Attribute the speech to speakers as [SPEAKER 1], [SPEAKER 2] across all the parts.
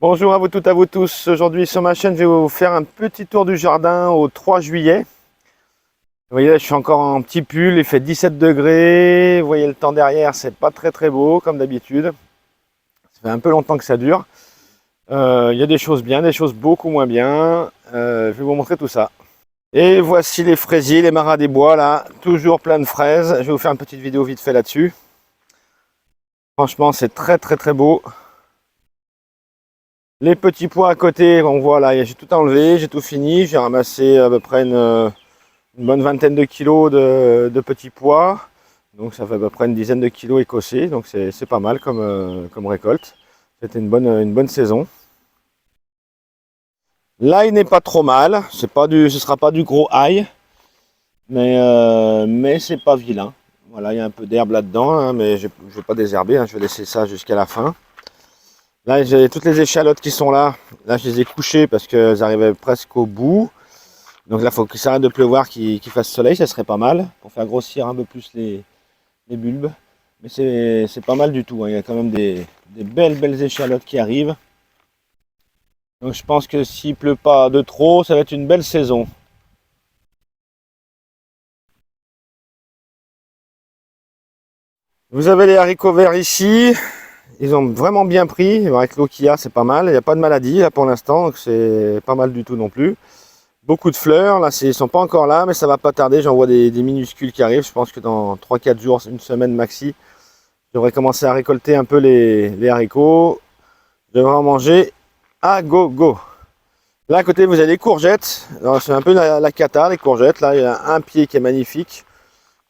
[SPEAKER 1] Bonjour à vous toutes, à vous tous. Aujourd'hui sur ma chaîne, je vais vous faire un petit tour du jardin au 3 juillet. Vous voyez, là, je suis encore en petit pull, il fait 17 degrés. Vous voyez le temps derrière, c'est pas très beau comme d'habitude. Ça fait un peu longtemps que ça dure. Il y a des choses bien, des choses beaucoup moins bien. Je vais vous montrer tout ça. Et voici les fraisiers, les maras des bois là, toujours plein de fraises. Je vais vous faire une petite vidéo vite fait là-dessus. Franchement, c'est très beau. Les petits pois à côté, on voit là, j'ai tout enlevé, j'ai tout fini. J'ai ramassé à peu près une bonne vingtaine de kilos de petits pois. Donc ça fait à peu près une dizaine de kilos écossais. Donc c'est pas mal comme récolte. C'était une bonne saison. L'ail n'est pas trop mal. Ce sera pas du gros ail. Mais c'est pas vilain. Voilà, il y a un peu d'herbe là-dedans, hein, mais je ne vais pas désherber, hein, je vais laisser ça jusqu'à la fin. Là, j'ai toutes les échalotes qui sont là. Là, je les ai couchées parce qu'elles arrivaient presque au bout. Donc là, il faut qu'il s'arrête de pleuvoir, qu'il fasse soleil, ça serait pas mal pour faire grossir un peu plus les bulbes. Mais c'est pas mal du tout, hein. Il y a quand même des belles échalotes qui arrivent. Donc je pense que s'il pleut pas de trop, ça va être une belle saison. Vous avez les haricots verts ici. Ils ont vraiment bien pris. Avec l'eau qu'il y a, c'est pas mal. Il n'y a pas de maladie là pour l'instant, donc c'est pas mal du tout non plus. Beaucoup de fleurs, là, ils sont pas encore là, mais ça va pas tarder. J'en vois des minuscules qui arrivent. Je pense que dans 3-4 jours, une semaine maxi, je devrais commencer à récolter un peu les haricots. Je devrais en manger à gogo. Là à côté, vous avez les courgettes. C'est un peu la cata, les courgettes. Là, il y a un pied qui est magnifique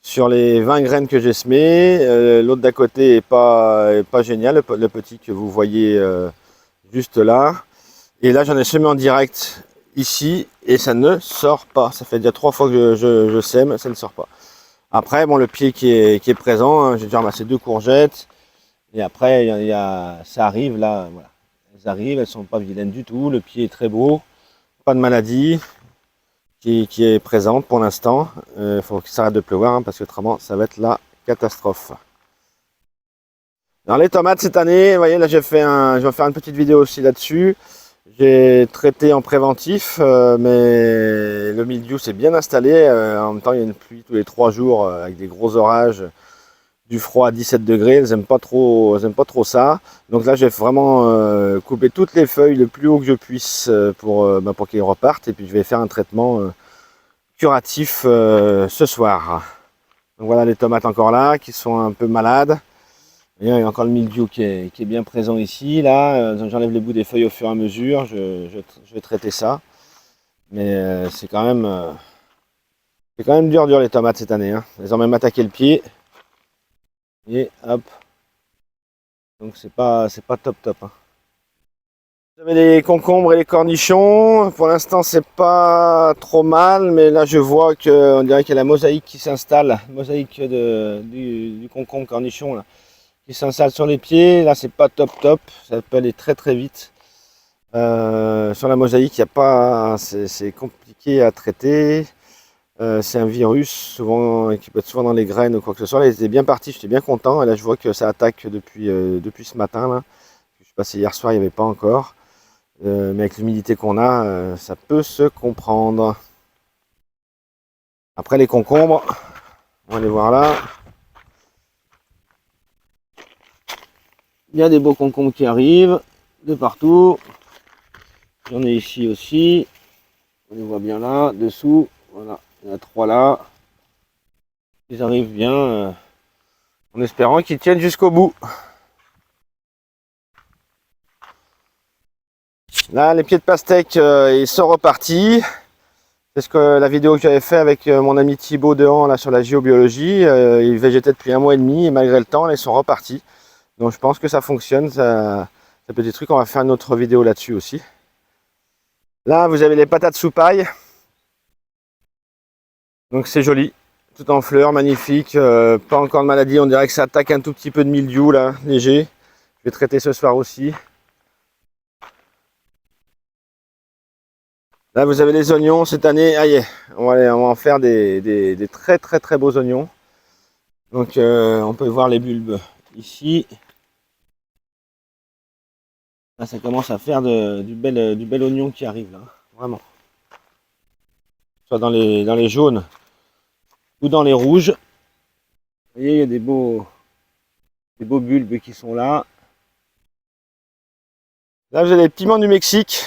[SPEAKER 1] sur les 20 graines que j'ai semées. L'autre d'à côté est pas génial, le petit que vous voyez juste là. Et là, j'en ai semé en direct ici et ça ne sort pas. Ça fait déjà 3 fois que je sème, ça ne sort pas. Après, bon, le pied qui est présent, hein, j'ai déjà ramassé 2 courgettes. Et après, ça arrive là, voilà. Elles arrivent, elles sont pas vilaines du tout. Le pied est très beau, pas de maladie qui est présente pour l'instant. Il faut qu'il s'arrête de pleuvoir, hein, parce que autrement, ça va être la catastrophe. Dans les tomates cette année, vous voyez, là je vais faire une petite vidéo aussi là-dessus. J'ai traité en préventif, mais le mildiou s'est bien installé. En même temps, il y a une pluie tous les 3 jours avec des gros orages, du froid à 17 degrés. Elles n'aiment pas trop ça. Donc là, j'ai vraiment coupé toutes les feuilles le plus haut que je puisse pour qu'elles repartent. Et puis je vais faire un traitement curatif ce soir. Donc voilà les tomates encore là, qui sont un peu malades. Il y a encore le mildiou qui est bien présent ici. Là, j'enlève les bouts des feuilles au fur et à mesure. Je vais traiter ça. Mais c'est quand même dur les tomates cette année, hein. Elles ont même attaqué le pied. Et hop. Donc c'est pas top, hein. Vous avez les concombres et les cornichons. Pour l'instant, c'est pas trop mal, mais là je vois qu'on dirait qu'il y a la mosaïque qui s'installe, mosaïque du concombre cornichon là, qui s'installe sur les pieds. Là, c'est pas top. Ça peut aller très vite. Sur la mosaïque, il y a pas, c'est compliqué à traiter. C'est un virus souvent qui peut être souvent dans les graines ou quoi que ce soit. Là, ils étaient bien partis, j'étais bien content. Et là, je vois que ça attaque depuis ce matin là. Je suis passé hier soir, il n'y avait pas encore. Mais avec l'humidité qu'on a, ça peut se comprendre. Après les concombres, on va les voir là. Il y a des beaux concombres qui arrivent de partout. J'en ai ici aussi. On les voit bien là, dessous. Voilà, il y en a 3 là. Ils arrivent bien en espérant qu'ils tiennent jusqu'au bout. Là, les pieds de pastèque, ils sont repartis. C'est ce que la vidéo que j'avais fait avec mon ami Thibaut Dehan là sur la géobiologie. Ils végétaient depuis 1 mois et demi et malgré le temps, là, ils sont repartis. Donc je pense que ça fonctionne. Ça peut être des trucs. On va faire une autre vidéo là-dessus aussi. Là, vous avez les patates sous paille. Donc c'est joli. Tout en fleurs, magnifique. Pas encore de maladie. On dirait que ça attaque un tout petit peu de mildiou là, léger. Je vais traiter ce soir aussi. Là, vous avez les oignons cette année. Ah, on va en faire des très beaux oignons. Donc, on peut voir les bulbes ici. Là, ça commence à faire du bel oignon qui arrive là, vraiment. Soit dans les jaunes ou dans les rouges. Vous voyez, il y a des beaux bulbes qui sont là. Là, vous avez les piments du Mexique.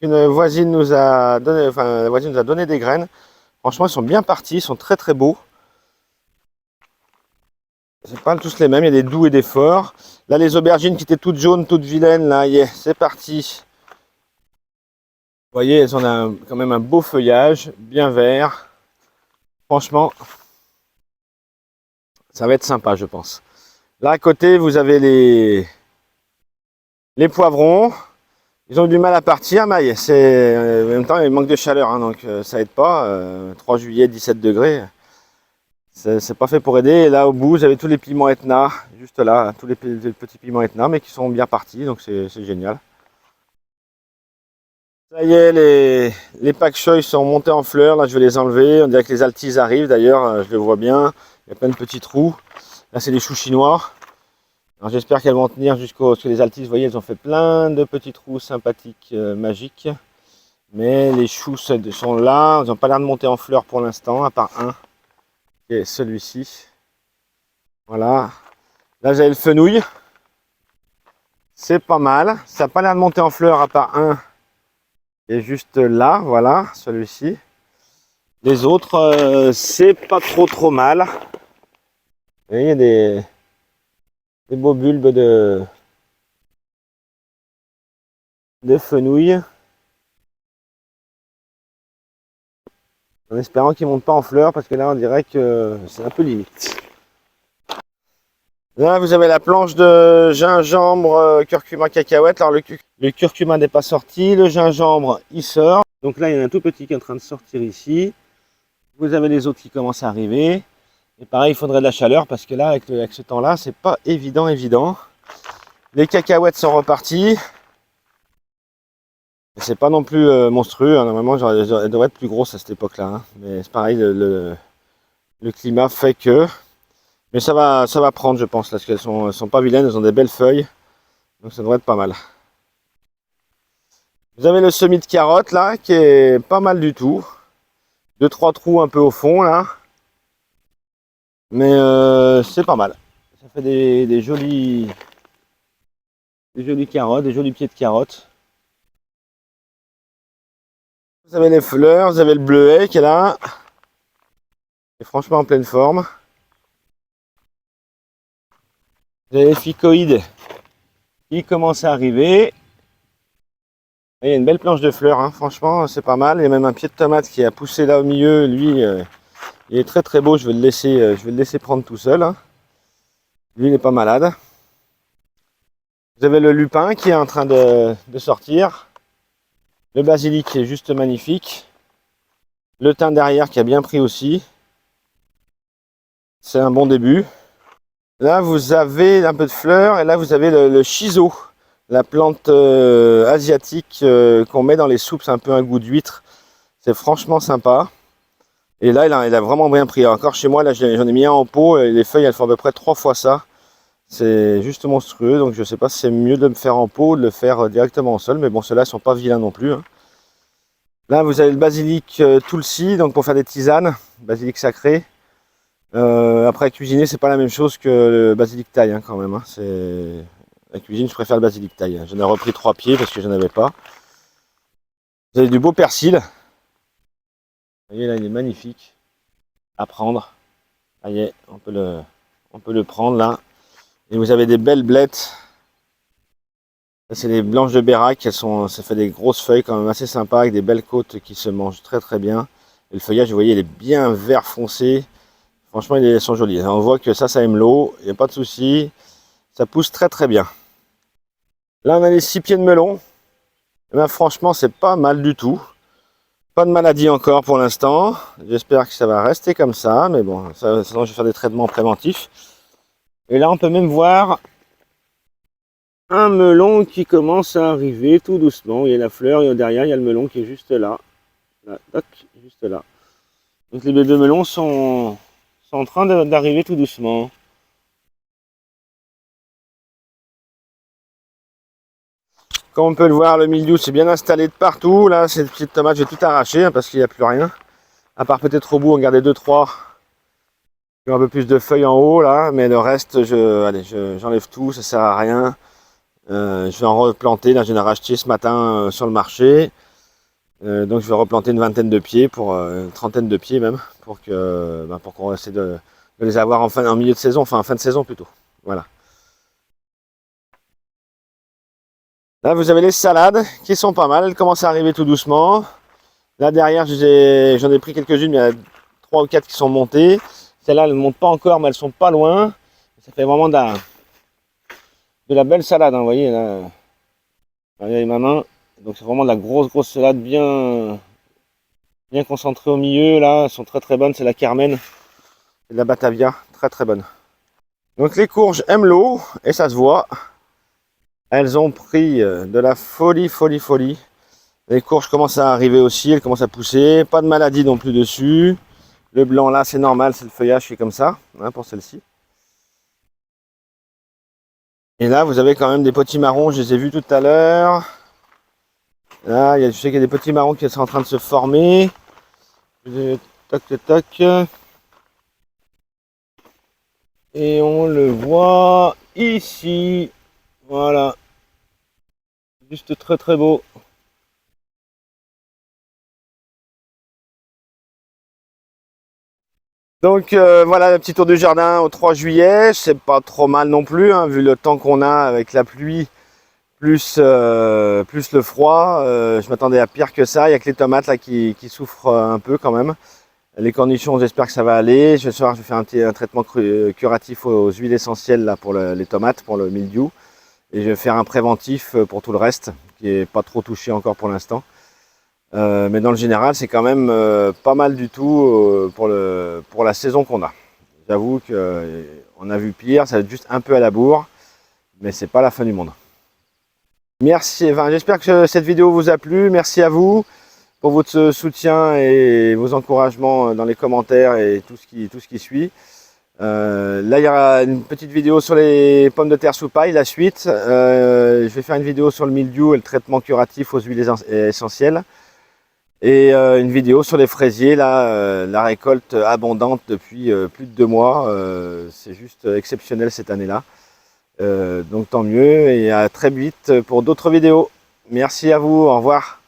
[SPEAKER 1] Une voisine nous a donné, enfin, la voisine nous a donné des graines. Franchement, ils sont bien partis, ils sont très très beaux. C'est pas tous les mêmes, il y a des doux et des forts. Là, les aubergines qui étaient toutes jaunes, toutes vilaines, là, c'est parti. Vous voyez, elles ont quand même un beau feuillage, bien vert. Franchement, ça va être sympa, je pense. Là, à côté, vous avez les poivrons. Ils ont eu du mal à partir, mais en même temps, il manque de chaleur, hein, donc ça aide pas. 3 juillet, 17 degrés. C'est pas fait pour aider. Et là, au bout, vous avez tous les piments Etna, juste là, tous les petits piments Etna, mais qui sont bien partis, donc c'est génial. Ça y est, les pak choy sont montés en fleurs. Là, je vais les enlever. On dirait que les altises arrivent. D'ailleurs, je les vois bien. Il y a plein de petits trous. Là, c'est les choux chinois. Alors, j'espère qu'elles vont tenir parce que les altises, vous voyez, elles ont fait plein de petits trous sympathiques, magiques. Mais les choux sont là. Ils n'ont pas l'air de monter en fleurs pour l'instant, à part un. Et celui-ci. Voilà. Là, j'ai le fenouil. C'est pas mal. Ça n'a pas l'air de monter en fleurs, à part un. Et juste là, voilà, celui-ci. Les autres, c'est pas trop mal. Et il y a des beaux bulbes de fenouil. En espérant qu'ils ne montent pas en fleurs, parce que là, on dirait que c'est un peu limite. Là, vous avez la planche de gingembre, curcuma, cacahuète. Alors, le curcuma n'est pas sorti, le gingembre, il sort. Donc là, il y en a un tout petit qui est en train de sortir ici. Vous avez les autres qui commencent à arriver. Et pareil, il faudrait de la chaleur, parce que là, avec ce temps-là, c'est pas évident. Les cacahuètes sont reparties. C'est pas non plus monstrueux, hein. Normalement, elles devraient être plus grosses à cette époque-là, hein. Mais c'est pareil, le climat fait que... Mais ça va prendre, je pense, parce qu'elles sont pas vilaines, elles ont des belles feuilles. Donc ça devrait être pas mal. Vous avez le semis de carottes, là, qui est pas mal du tout. 2-3 trous un peu au fond, là. Mais c'est pas mal. Ça fait des jolies carottes, des jolis pieds de carottes. Vous avez les fleurs, vous avez le bleuet qui est là. C'est franchement en pleine forme. Vous avez les ficoïdes qui commencent à arriver. Il y a une belle planche de fleurs, hein. Franchement, c'est pas mal. Il y a même un pied de tomate qui a poussé là au milieu. Lui, il est très très beau. Je vais le laisser prendre tout seul, hein. Lui, il n'est pas malade. Vous avez le lupin qui est en train de sortir. Le basilic qui est juste magnifique. Le thym derrière qui a bien pris aussi. C'est un bon début. Là, vous avez un peu de fleurs. Et là, vous avez le shiso. La plante asiatique qu'on met dans les soupes. C'est un peu un goût d'huître. C'est franchement sympa. Et là, il a vraiment bien pris. Encore chez moi, là, j'en ai mis un en pot. Et les feuilles, elles font à peu près 3 fois ça. C'est juste monstrueux. Donc, je sais pas si c'est mieux de me faire en pot ou de le faire directement en sol. Mais bon, ceux-là, ne sont pas vilains non plus, hein. Là, vous avez le basilic tulsi, donc pour faire des tisanes. Basilic sacré. Après, cuisiner, c'est pas la même chose que le basilic thaï, hein, quand même, hein. La cuisine, je préfère le basilic thaï, hein. J'en ai repris 3 pieds parce que je n'en avais pas. Vous avez du beau persil. Vous voyez, là, il est magnifique à prendre. Ça y est, on peut le prendre là. Et vous avez des belles blettes. C'est des blanches de Bérac, ça fait des grosses feuilles quand même assez sympas avec des belles côtes qui se mangent très très bien. Et le feuillage, vous voyez, il est bien vert foncé. Franchement, ils sont jolis. On voit que ça aime l'eau, il n'y a pas de souci. Ça pousse très très bien. Là, on a les 6 pieds de melon. Et bien, franchement, c'est pas mal du tout. Pas de maladie encore pour l'instant. J'espère que ça va rester comme ça. Mais bon, sinon, je vais faire des traitements préventifs. Et là, on peut même voir un melon qui commence à arriver tout doucement. Il y a la fleur et derrière, il y a le melon qui est juste là. Là, toc, juste là. Donc les deux melons sont en train d'arriver tout doucement. Comme on peut le voir, le mildiou s'est bien installé de partout. Là, ces petites tomates, j'ai tout arraché hein, parce qu'il n'y a plus rien. À part peut-être au bout, on gardait 2-3 qui ont un peu plus de feuilles en haut là. Mais le reste, j'enlève tout, ça sert à rien. Je vais en replanter. Là, je viens de racheter ce matin sur le marché. Donc je vais replanter une vingtaine de pieds, pour une trentaine de pieds même, pour qu'on essaie de les avoir en milieu de saison, enfin en fin de saison plutôt. Voilà. Là vous avez les salades qui sont pas mal, elles commencent à arriver tout doucement. Là derrière j'en ai pris quelques-unes, mais il y en a 3 ou 4 qui sont montées. Celles-là elles ne montent pas encore, mais elles sont pas loin. Ça fait vraiment de la belle salade, hein, vous voyez là. Regardez ma main. Donc c'est vraiment de la grosse salade bien concentrée au milieu là. Elles sont très bonnes, c'est la Carmen. Et de la Batavia, très bonne. Donc les courges aiment l'eau, et ça se voit. Elles ont pris de la folie. Les courges commencent à arriver aussi, elles commencent à pousser. Pas de maladie non plus dessus. Le blanc là, c'est normal, c'est le feuillage qui est comme ça, hein, pour celle-ci. Et là, vous avez quand même des petits marrons, je les ai vus tout à l'heure. Là, je sais qu'il y a des petits marrons qui sont en train de se former. Tac. Et on le voit ici. Voilà. Juste très beau. Donc voilà le petit tour du jardin au 3 juillet. C'est pas trop mal non plus, hein, vu le temps qu'on a avec la pluie, plus le froid. Je m'attendais à pire que ça. Il y a que les tomates là qui souffrent un peu quand même. Les cornichons, j'espère que ça va aller. Ce soir, je vais faire un traitement curatif aux huiles essentielles là, pour les tomates, pour le mildiou. Et je vais faire un préventif pour tout le reste, qui n'est pas trop touché encore pour l'instant. Mais dans le général, c'est quand même pas mal du tout pour la saison qu'on a. J'avoue qu'on a vu pire, ça va être juste un peu à la bourre, mais c'est pas la fin du monde. Merci, j'espère que cette vidéo vous a plu. Merci à vous pour votre soutien et vos encouragements dans les commentaires et tout ce qui suit. Là, il y aura une petite vidéo sur les pommes de terre sous paille, la suite. Je vais faire une vidéo sur le mildiou et le traitement curatif aux huiles essentielles. Et une vidéo sur les fraisiers, là, la récolte abondante depuis plus de 2 mois. C'est juste exceptionnel cette année-là. Donc tant mieux, et à très vite pour d'autres vidéos. Merci à vous, au revoir.